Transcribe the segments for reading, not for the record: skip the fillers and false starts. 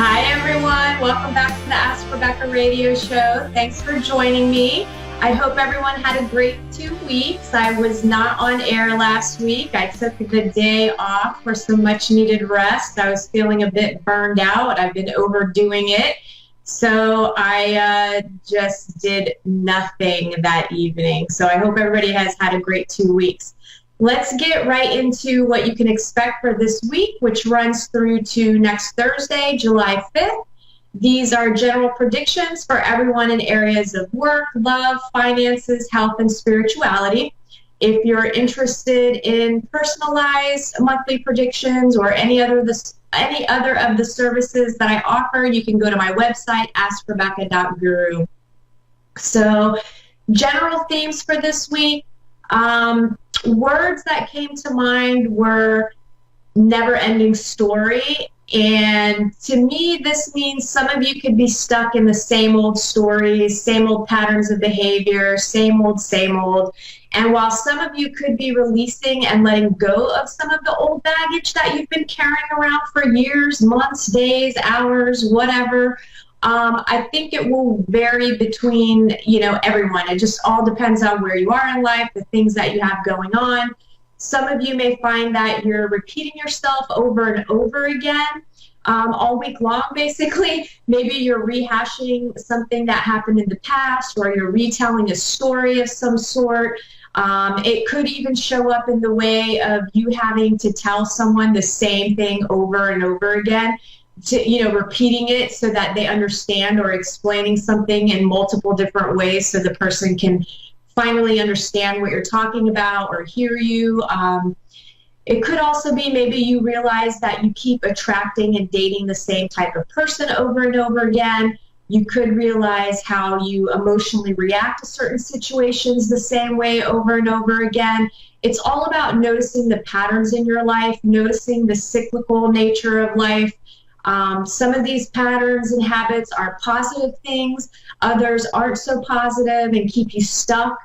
Hi, everyone. Welcome back to the Ask Rebecca radio show. Thanks for joining me. I hope everyone had a great 2 weeks. I was not on air last week. I took the day off for some much needed rest. I was feeling a bit burned out. I've been overdoing it. So I just did nothing that evening. So I hope everybody has had a great 2 weeks. Let's get right into what you can expect for this week, which runs through to next Thursday, July 5th. These are general predictions for everyone in areas of work, love, finances, health, and spirituality. If you're interested in personalized monthly predictions or any other of the services that I offer, you can go to my website, AskRebecca.guru. So, general themes for this week. Words that came to mind were never-ending story. And to me, this means some of you could be stuck in the same old stories, same old patterns of behavior, same old. And while some of you could be releasing and letting go of some of the old baggage that you've been carrying around for years, months, days, hours, whatever, I think it will vary between, everyone. It just all depends on where you are in life, the things that you have going on. Some of you may find that you're repeating yourself over and over again all week long, basically. Maybe you're rehashing something that happened in the past, or you're retelling a story of some sort. It could even show up in the way of you having to tell someone the same thing over and over again, repeating it so that they understand, or explaining something in multiple different ways so the person can finally understand what you're talking about or hear you. It could also be maybe you realize that you keep attracting and dating the same type of person over and over again. You could realize how you emotionally react to certain situations the same way over and over again. It's all about noticing the patterns in your life, noticing the cyclical nature of life. Some of these patterns and habits are positive things. Others aren't so positive and keep you stuck.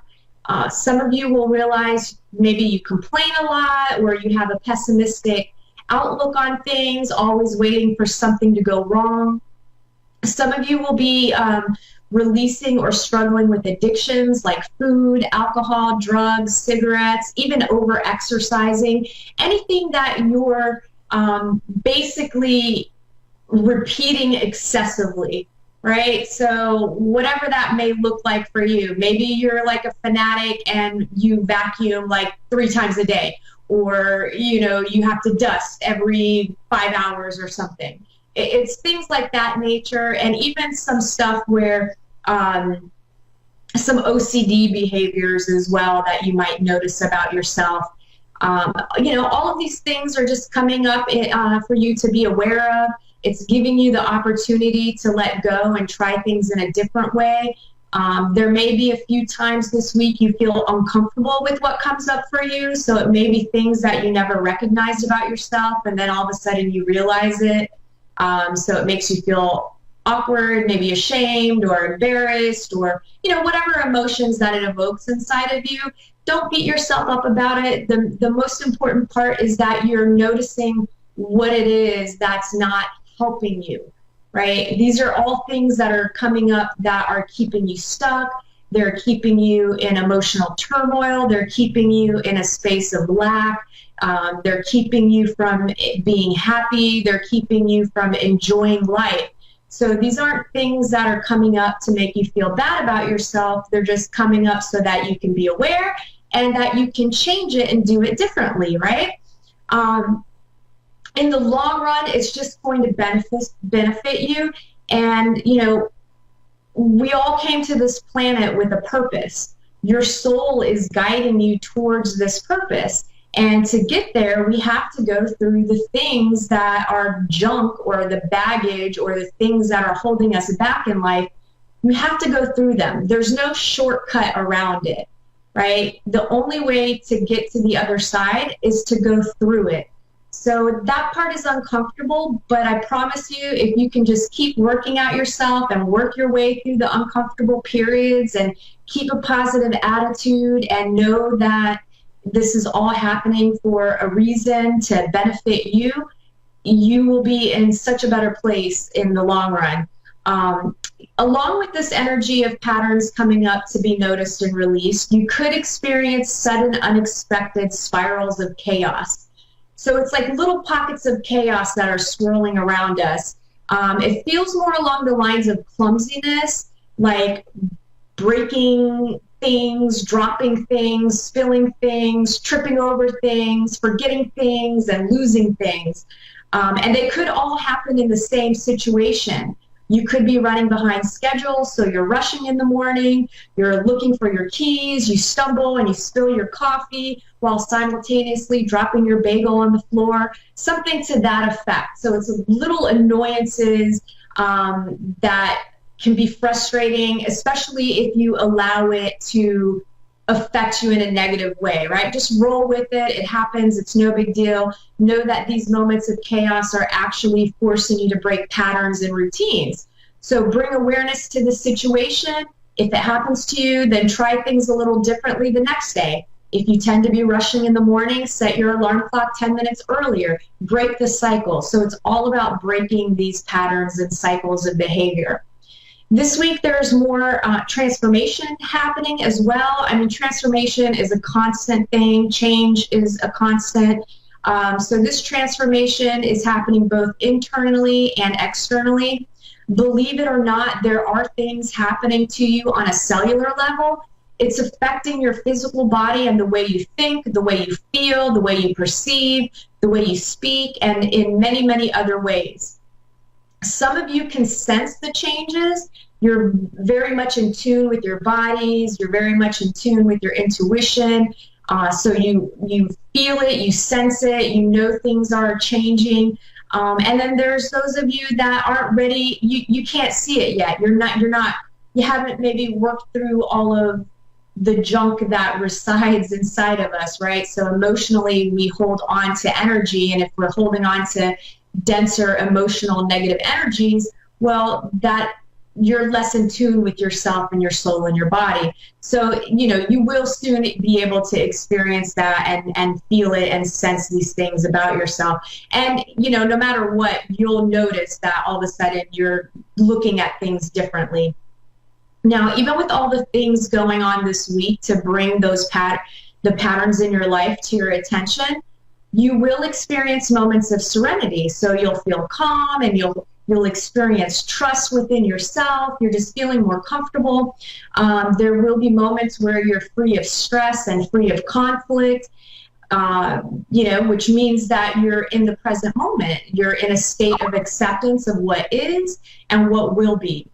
Some of you will realize maybe you complain a lot, or you have a pessimistic outlook on things, always waiting for something to go wrong. Some of you will be releasing or struggling with addictions like food, alcohol, drugs, cigarettes, even over-exercising, anything that you're basically repeating excessively. Right? So whatever that may look like for you, maybe you're like a fanatic and you vacuum like 3 times a day, or, you have to dust every 5 hours or something. It's things like that nature, and even some stuff where some OCD behaviors as well that you might notice about yourself. All of these things are just coming up for you to be aware of. It's giving you the opportunity to let go and try things in a different way. There may be a few times this week you feel uncomfortable with what comes up for you. So it may be things that you never recognized about yourself, and then all of a sudden you realize it. So it makes you feel awkward, maybe ashamed or embarrassed, or, whatever emotions that it evokes inside of you. Don't beat yourself up about it. The most important part is that you're noticing what it is that's not helping you, right? These are all things that are coming up that are keeping you stuck. They're keeping you in emotional turmoil. They're keeping you in a space of lack. They're keeping you from being happy. They're keeping you from enjoying life. So these aren't things that are coming up to make you feel bad about yourself. They're just coming up so that you can be aware and that you can change it and do it differently, right? In the long run, it's just going to benefit you. And, we all came to this planet with a purpose. Your soul is guiding you towards this purpose. And to get there, we have to go through the things that are junk, or the baggage, or the things that are holding us back in life. We have to go through them. There's no shortcut around it, right? The only way to get to the other side is to go through it. So that part is uncomfortable, but I promise you, if you can just keep working out yourself and work your way through the uncomfortable periods and keep a positive attitude and know that this is all happening for a reason to benefit you, you will be in such a better place in the long run. Along with this energy of patterns coming up to be noticed and released, you could experience sudden, unexpected spirals of chaos. So it's like little pockets of chaos that are swirling around us. It feels more along the lines of clumsiness, like breaking things, dropping things, spilling things, tripping over things, forgetting things, and losing things. And they could all happen in the same situation. You could be running behind schedule, so you're rushing in the morning, you're looking for your keys, you stumble and you spill your coffee while simultaneously dropping your bagel on the floor, something to that effect. So it's little annoyances that can be frustrating, especially if you allow it to affect you in a negative way, right? Just roll with it. It happens. It's no big deal. Know that these moments of chaos are actually forcing you to break patterns and routines. So bring awareness to the situation. If it happens to you, then try things a little differently the next day. If you tend to be rushing in the morning, set your alarm clock 10 minutes earlier. Break the cycle. So it's all about breaking these patterns and cycles of behavior. This week, there's more transformation happening as well. I mean, transformation is a constant thing. Change is a constant. So this transformation is happening both internally and externally. Believe it or not, there are things happening to you on a cellular level. It's affecting your physical body and the way you think, the way you feel, the way you perceive, the way you speak, and in many, many other ways. Some of you can sense the changes. You're very much in tune with your bodies. You're very much in tune with your intuition. So you feel it, you sense it, you know things are changing. And then there's those of you that aren't ready. You can't see it yet. You haven't maybe worked through all of the junk that resides inside of us, right? So emotionally, we hold on to energy. And if we're holding on to denser emotional negative energies, well, that you're less in tune with yourself and your soul and your body. So, you will soon be able to experience that and feel it and sense these things about yourself. And, no matter what, you'll notice that all of a sudden you're looking at things differently. Now, even with all the things going on this week to bring those the patterns in your life to your attention, you will experience moments of serenity. So you'll feel calm and you'll experience trust within yourself. You're just feeling more comfortable. There will be moments where you're free of stress and free of conflict, which means that you're in the present moment. You're in a state of acceptance of what is and what will be.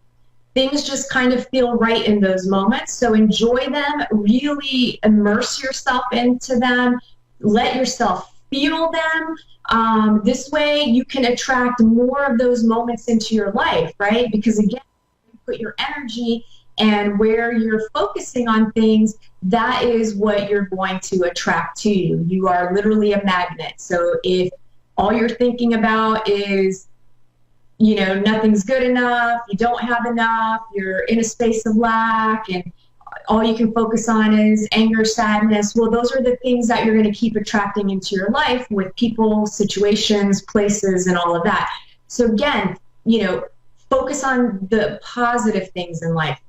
Things just kind of feel right in those moments. So enjoy them, really immerse yourself into them, let yourself feel them. This way you can attract more of those moments into your life, right? Because again, you put your energy and where you're focusing on things, that is what you're going to attract to you. You are literally a magnet. So if all you're thinking about is, nothing's good enough, you don't have enough, you're in a space of lack, and all you can focus on is anger, sadness, well, those are the things that you're going to keep attracting into your life with people, situations, places, and all of that. So again, focus on the positive things in life.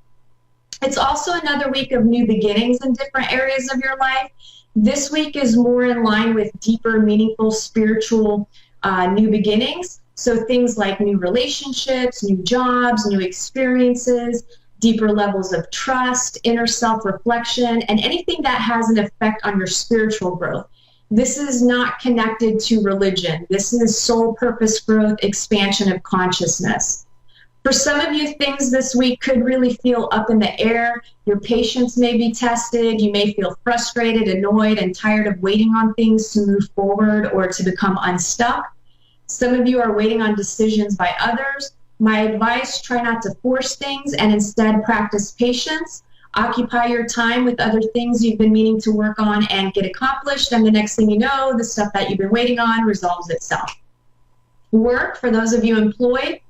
It's also another week of new beginnings in different areas of your life. This week is more in line with deeper, meaningful, spiritual new beginnings. So things like new relationships, new jobs, new experiences, deeper levels of trust, inner self-reflection, and anything that has an effect on your spiritual growth. This is not connected to religion. This is soul purpose growth, expansion of consciousness. For some of you, things this week could really feel up in the air. Your patience may be tested. You may feel frustrated, annoyed, and tired of waiting on things to move forward or to become unstuck. Some of you are waiting on decisions by others. My advice, try not to force things and instead practice patience. Occupy your time with other things you've been meaning to work on and get accomplished. And the next thing you know, the stuff that you've been waiting on resolves itself. Work, for those of you employed,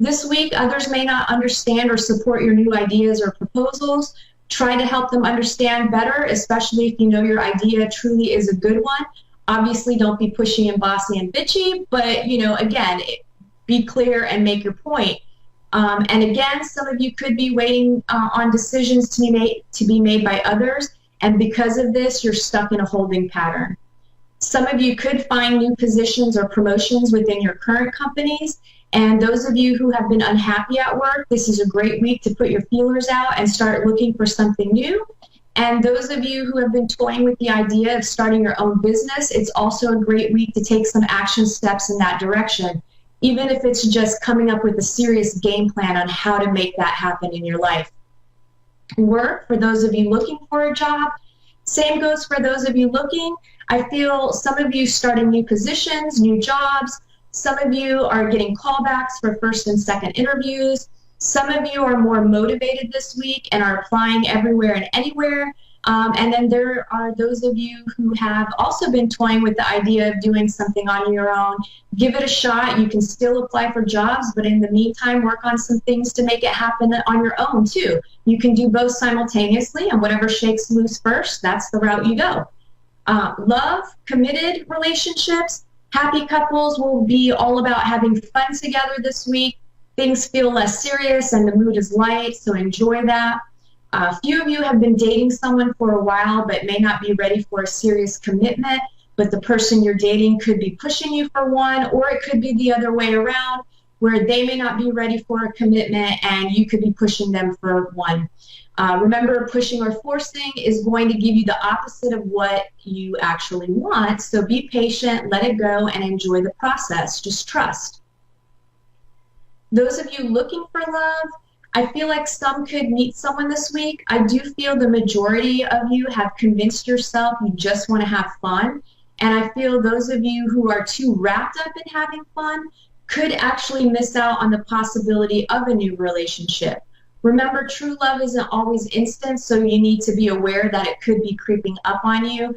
this week, others may not understand or support your new ideas or proposals. Try to help them understand better, especially if you know your idea truly is a good one. Obviously, don't be pushy and bossy and bitchy, but, again, be clear and make your point. And again, some of you could be waiting on decisions to be made by others, and because of this, you're stuck in a holding pattern. Some of you could find new positions or promotions within your current companies, and those of you who have been unhappy at work, this is a great week to put your feelers out and start looking for something new. And those of you who have been toying with the idea of starting your own business, it's also a great week to take some action steps in that direction, even if it's just coming up with a serious game plan on how to make that happen in your life. Work, for those of you looking for a job, same goes for those of you looking. I feel some of you starting new positions, new jobs. Some of you are getting callbacks for first and second interviews. Some of you are more motivated this week and are applying everywhere and anywhere. And then there are those of you who have also been toying with the idea of doing something on your own. Give it a shot. You can still apply for jobs, but in the meantime, work on some things to make it happen on your own too. You can do both simultaneously, and whatever shakes loose first, that's the route you go. Love, committed relationships, happy couples will be all about having fun together this week. Things feel less serious and the mood is light, so enjoy that. A few of you have been dating someone for a while but may not be ready for a serious commitment, but the person you're dating could be pushing you for one, or it could be the other way around, where they may not be ready for a commitment and you could be pushing them for one. Remember, pushing or forcing is going to give you the opposite of what you actually want, so be patient, let it go, and enjoy the process. Just trust. Those of you looking for love, I feel like some could meet someone this week. I do feel the majority of you have convinced yourself you just want to have fun. And I feel those of you who are too wrapped up in having fun could actually miss out on the possibility of a new relationship. Remember, true love isn't always instant, so you need to be aware that it could be creeping up on you.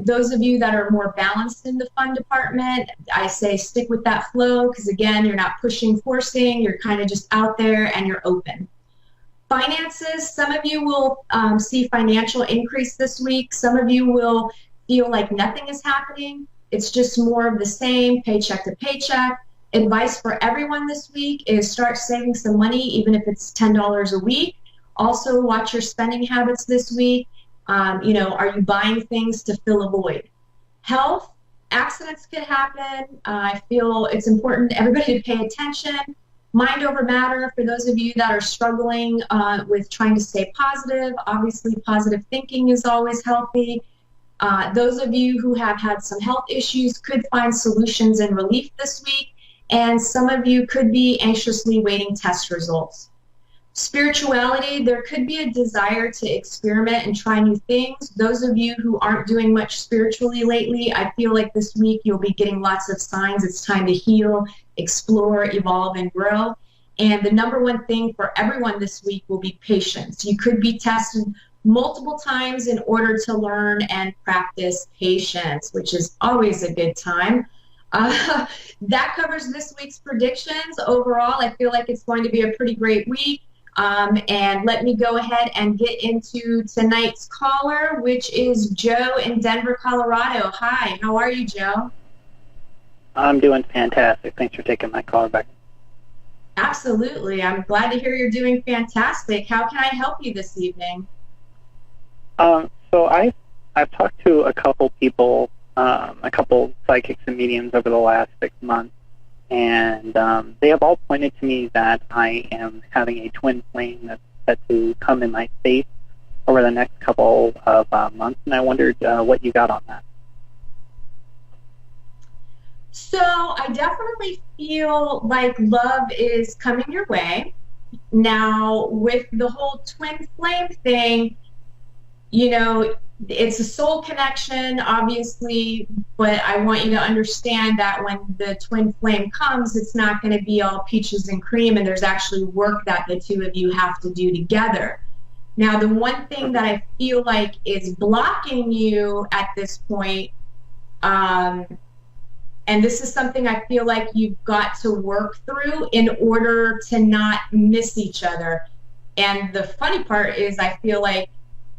Those of you that are more balanced in the fun department, I say stick with that flow, because again, you're not pushing, forcing, you're kind of just out there and you're open. Finances, some of you will see financial increase this week. Some of you will feel like nothing is happening. It's just more of the same, paycheck to paycheck. Advice for everyone this week is start saving some money, even if it's $10 a week. Also, watch your spending habits this week. Are you buying things to fill a void? Health, accidents could happen. I feel it's important everybody to pay attention. Mind over matter, for those of you that are struggling with trying to stay positive, obviously positive thinking is always healthy. Those of you who have had some health issues could find solutions and relief this week, and some of you could be anxiously waiting test results. Spirituality, there could be a desire to experiment and try new things. Those of you who aren't doing much spiritually lately, I feel like this week you'll be getting lots of signs it's time to heal, explore, evolve, and grow. And the number one thing for everyone this week will be patience. You could be tested multiple times in order to learn and practice patience, which is always a good time. That covers this week's predictions. Overall, I feel like it's going to be a pretty great week. And let me go ahead and get into tonight's caller, which is Joe in Denver, Colorado. Hi, how are you, Joe? I'm doing fantastic. Thanks for taking my call, Rebecca. Absolutely. I'm glad to hear you're doing fantastic. How can I help you this evening? So I've talked to a couple people, a couple psychics and mediums over the last 6 months, and they have all pointed to me that I am having a twin flame that's set to come in my space over the next couple of months, and I wondered what you got on that. So I definitely feel like love is coming your way. Now, with the whole twin flame thing, it's a soul connection, obviously, but I want you to understand that when the twin flame comes, it's not going to be all peaches and cream, and there's actually work that the two of you have to do together. Now, the one thing that I feel like is blocking you at this point, and this is something I feel like you've got to work through in order to not miss each other. And the funny part is I feel like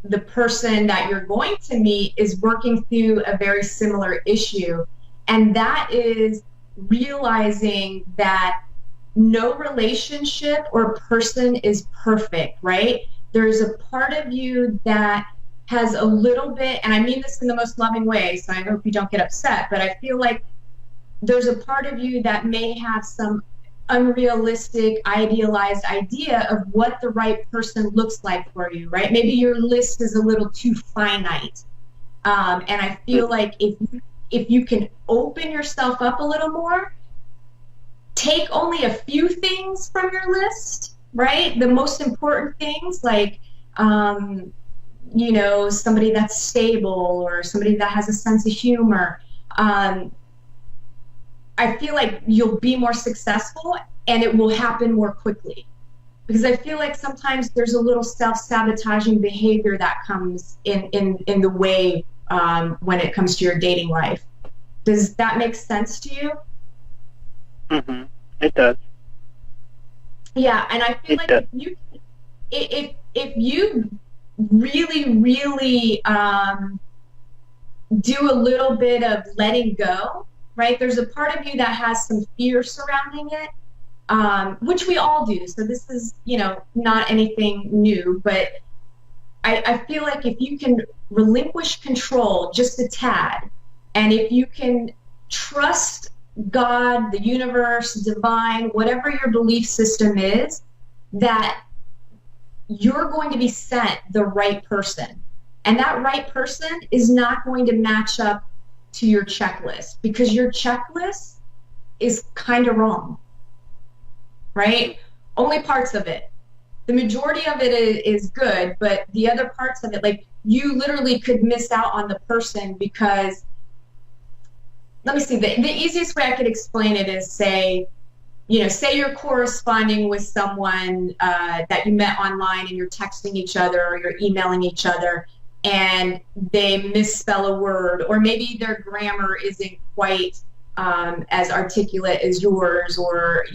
the person that you're going to meet is working through a very similar issue. And that is realizing that no relationship or person is perfect, right? There's a part of you that has a little bit, and I mean this in the most loving way, so I hope you don't get upset, but I feel like there's a part of you that may have some unrealistic, idealized idea of what the right person looks like for you, right? Maybe your list is a little too finite. And I feel like if you can open yourself up a little more, take only a few things from your list, right? The most important things, like, somebody that's stable or somebody that has a sense of humor. I feel like you'll be more successful and it will happen more quickly. Because I feel like sometimes there's a little self-sabotaging behavior that comes in the way when it comes to your dating life. Does that make sense to you? Mm-hmm. It does. Yeah, and I feel like if you really, really do a little bit of letting go, right? There's a part of you that has some fear surrounding it, which we all do. So this is, not anything new, but I feel like if you can relinquish control just a tad, and if you can trust God, the universe, divine, whatever your belief system is, that you're going to be sent the right person. And that right person is not going to match up to your checklist, because your checklist is kind of wrong, right? Only parts of it. The majority of it is good, but the other parts of it, like, you literally could miss out on the person because, let me see, the easiest way I could explain it is say you're corresponding with someone that you met online and you're texting each other or you're emailing each other, and they misspell a word, or maybe their grammar isn't quite as articulate as yours, or,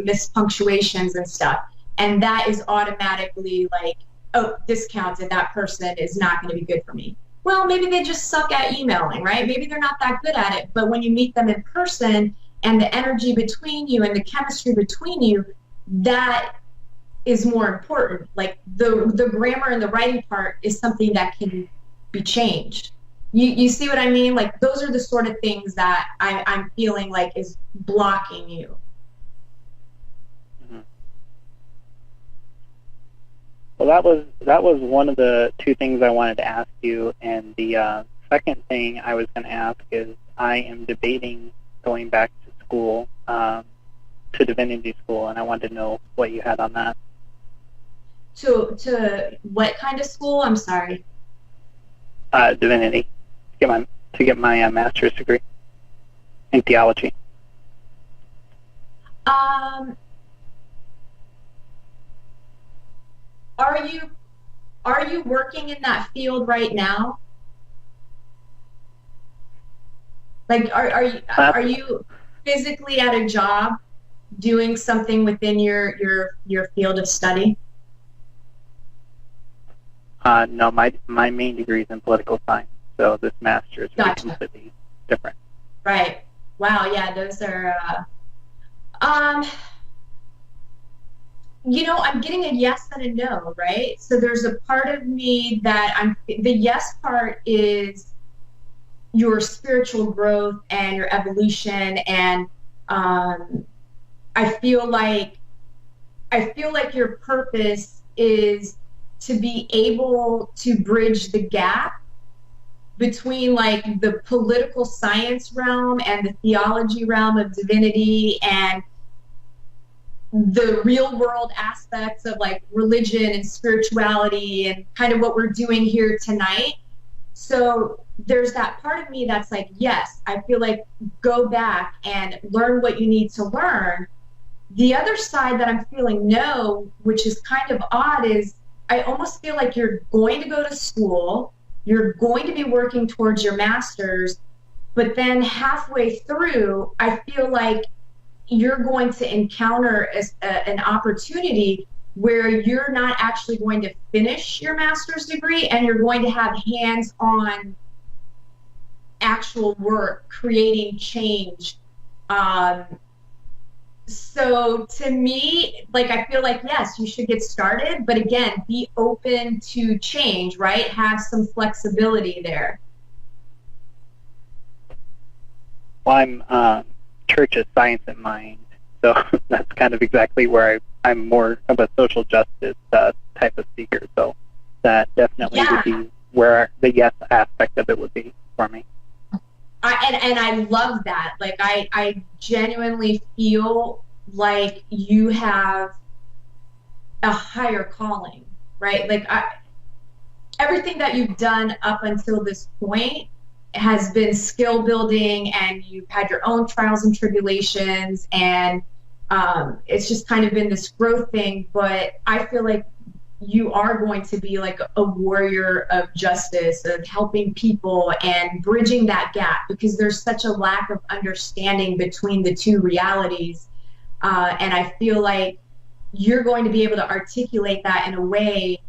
miss punctuations and stuff. And that is automatically like, oh, discounted, that person is not going to be good for me. Well, maybe they just suck at emailing, right? Maybe they're not that good at it, but when you meet them in person and the energy between you and the chemistry between you, that is more important. Like the grammar and the writing part is something that can be changed. You see what I mean? Like, those are the sort of things that I'm feeling like is blocking you. Mm-hmm. Well, that was one of the two things I wanted to ask you, and the second thing I was going to ask is I am debating going back to school, to divinity school, and I wanted to know what you had on that. To what kind of school? I'm sorry. Divinity, to get my master's degree in theology. Are you working in that field right now? Like, are you physically at a job doing something within your field of study? No, my main degree is in political science, so this master's is completely different. Right. Wow. Yeah, those are. I'm getting a yes and a no, right? So there's a part of me that the yes part is your spiritual growth and your evolution, and I feel like your purpose is to be able to bridge the gap between, like, the political science realm and the theology realm of divinity and the real world aspects of, like, religion and spirituality and kind of what we're doing here tonight. So there's that part of me that's like, yes, I feel like go back and learn what you need to learn. The other side that I'm feeling no, which is kind of odd, is I almost feel like you're going to go to school, you're going to be working towards your master's, but then halfway through, I feel like you're going to encounter an opportunity where you're not actually going to finish your master's degree and you're going to have hands-on actual work creating change. So to me, like, I feel like, yes, you should get started, but again, be open to change, right? Have some flexibility there. Well, I'm church is science in mind, so that's kind of exactly where I'm more of a social justice type of speaker. So that definitely would be where the yes aspect of it would be for me. And I love that. Like, I genuinely feel like you have a higher calling, right? Like, everything that you've done up until this point has been skill building, and you've had your own trials and tribulations, and it's just kind of been this growth thing. But I feel like you are going to be like a warrior of justice, of helping people and bridging that gap, because there's such a lack of understanding between the two realities. And I feel like you're going to be able to articulate that in a way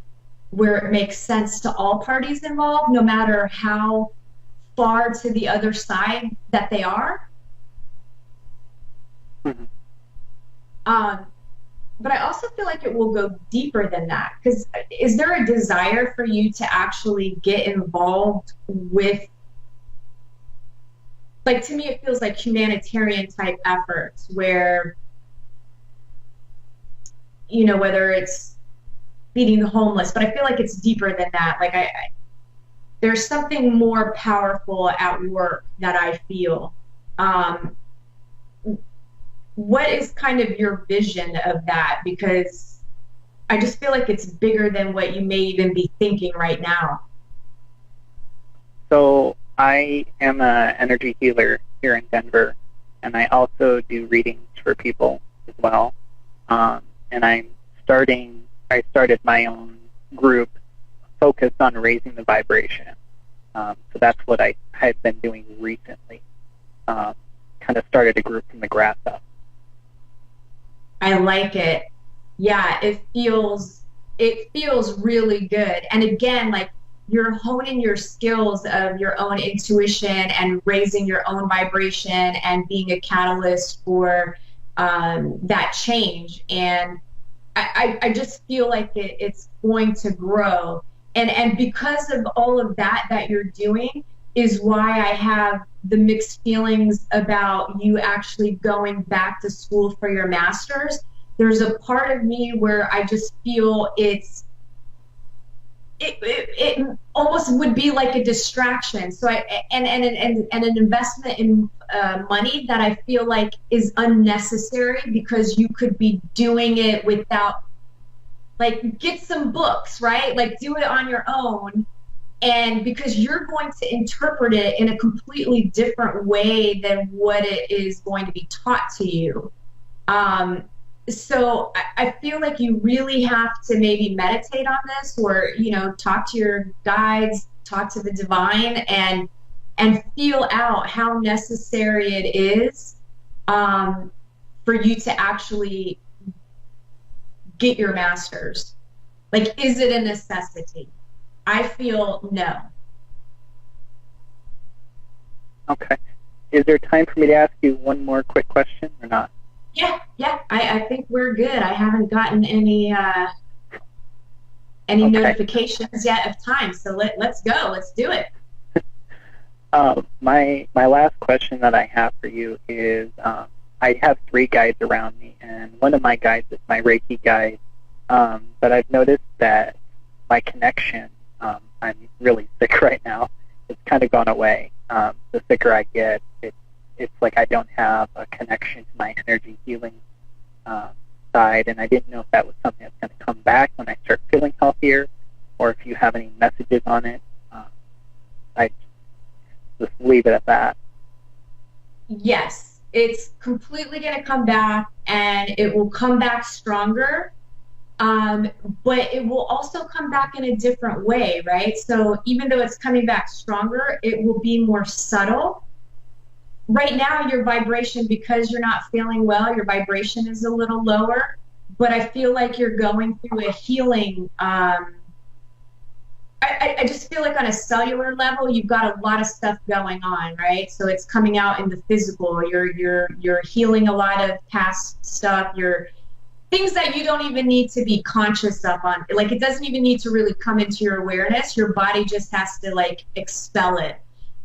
where it makes sense to all parties involved, no matter how far to the other side that they are. Mm-hmm. But I also feel like it will go deeper than that, because is there a desire for you to actually get involved with, like, to me it feels like humanitarian type efforts where, you know, whether it's feeding the homeless, but I feel like it's deeper than that. Like, there's something more powerful at work that I feel. What is kind of your vision of that? Because I just feel like it's bigger than what you may even be thinking right now. So I am an energy healer here in Denver, and I also do readings for people as well. And I started my own group focused on raising the vibration. So that's what I've been doing recently. Kind of started a group from the grass up. I like it. Yeah, it feels really good. And again, like, you're honing your skills of your own intuition and raising your own vibration and being a catalyst for that change. And I just feel like it's going to grow. And because of all of that you're doing is why I have the mixed feelings about you actually going back to school for your master's. There's a part of me where I just feel it almost would be like a distraction. So and an investment in money that I feel like is unnecessary, because you could be doing it without, like, get some books, right? Like, do it on your own. And because you're going to interpret it in a completely different way than what it is going to be taught to you. So I feel like you really have to maybe meditate on this, or, you know, talk to your guides, talk to the divine, and feel out how necessary it is for you to actually get your master's. Like, is it a necessity? I feel no. Okay. Is there time for me to ask you one more quick question or not? Yeah. I think we're good. I haven't gotten any notifications yet of time, so let's go. Let's do it. My last question that I have for you is, I have 3 guides around me, and one of my guides is my Reiki guide. But I've noticed that my connection, I'm really sick right now. It's kind of gone away. The sicker I get, it's like I don't have a connection to my energy healing side, and I didn't know if that was something that's going to come back when I start feeling healthier, or if you have any messages on it. I just leave it at that. Yes, it's completely going to come back, and it will come back stronger. But it will also come back in a different way, right? So even though it's coming back stronger, it will be more subtle. Right now, your vibration, because you're not feeling well, your vibration is a little lower, but I feel like you're going through a healing. I just feel like on a cellular level, you've got a lot of stuff going on, right? So it's coming out in the physical. You're healing a lot of past stuff. You're things that you don't even need to be conscious of on. Like it doesn't even need to really come into your awareness. Your body just has to like expel it.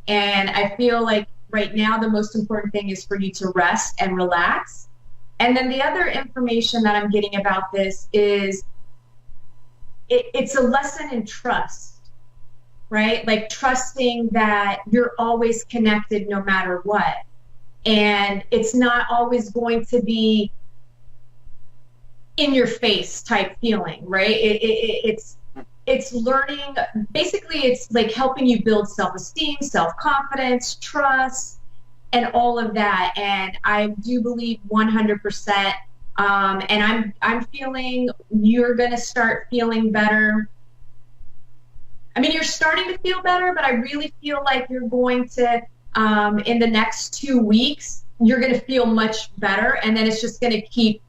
And I feel like right now the most important thing is for you to rest and relax. And then the other information that I'm getting about this is it's a lesson in trust, right? Like trusting that you're always connected no matter what. And it's not always going to be in your face type feeling, right? It's learning, basically it's like helping you build self-esteem, self-confidence, trust, and all of that. And I do believe 100%. And I'm feeling you're going to start feeling better. I mean, you're starting to feel better, but I really feel like you're going to, in the next 2 weeks, you're going to feel much better. And then it's just going to keep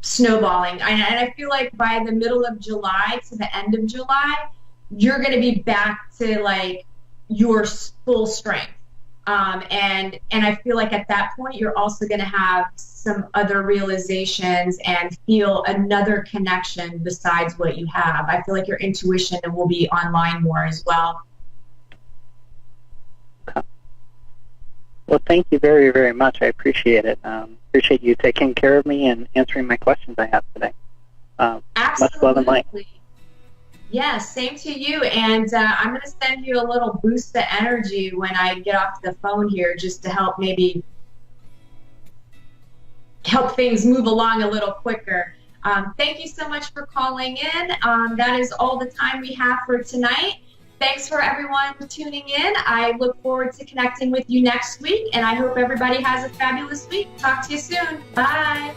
snowballing. And I feel like by the middle of July to the end of July, you're going to be back to like your full strength. And I feel like at that point, you're also going to have some other realizations and feel another connection besides what you have. I feel like your intuition will be online more as well. Okay. Well, thank you very, very much. I appreciate it. Appreciate you taking care of me and answering my questions I have today. Absolutely. Much love and light. Yeah, same to you. And I'm going to send you a little boost of energy when I get off the phone here, just to help maybe help things move along a little quicker. Thank you so much for calling in. That is all the time we have for tonight. Thanks for everyone tuning in. I look forward to connecting with you next week, and I hope everybody has a fabulous week. Talk to you soon. Bye.